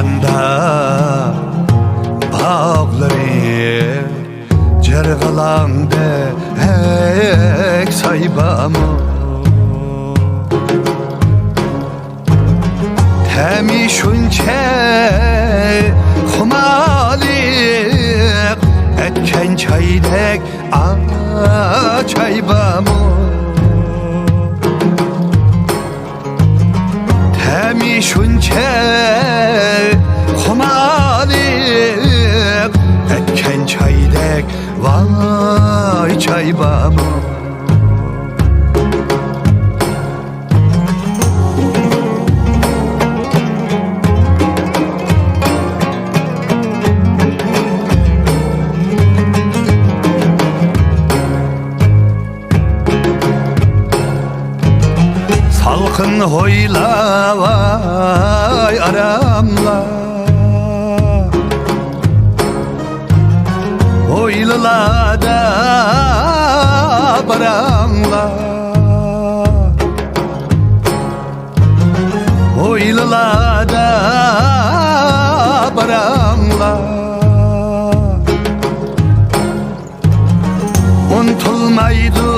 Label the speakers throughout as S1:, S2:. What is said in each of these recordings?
S1: Açanda bağları cergalandı hek saybamı Temi şunçe kumalik etken çaydek çaybamı Temi şunçe kumalik etken çaydek vay çaybamı Salkın hoyla vay aramla Hoylıla da baramla Hoylıla da baramla Untulmaydı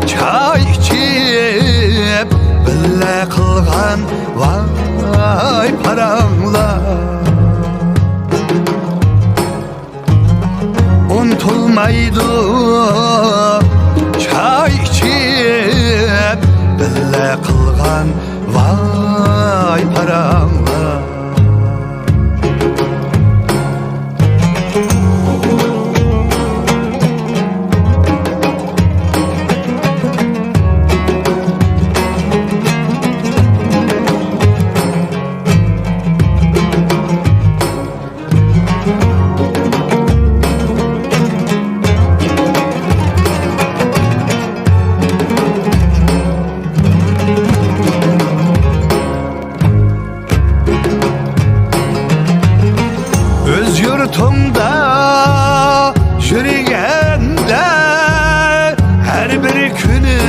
S1: çay içip bille kılgan vay paranla Untulmaydı çay içip bille kılgan vay paranla Yurtumda yürüyende her bir günü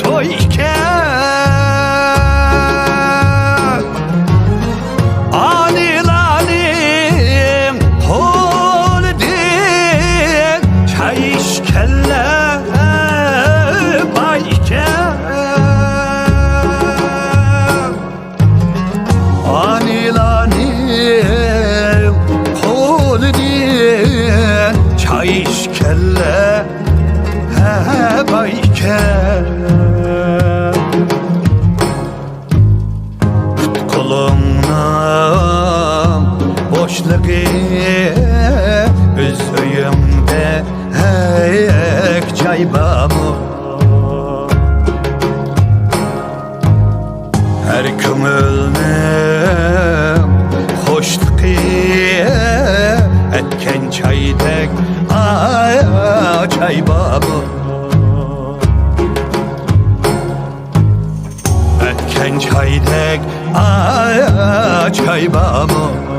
S1: toyken anilalim kol din çay işkelle bayken anilalim çay işkelle bayken Kolumdan boşluğu üzüyümde hek caybamı Her kümülnüm hoşluğu etken çaydek çaybamı Etken çaydek çaybamı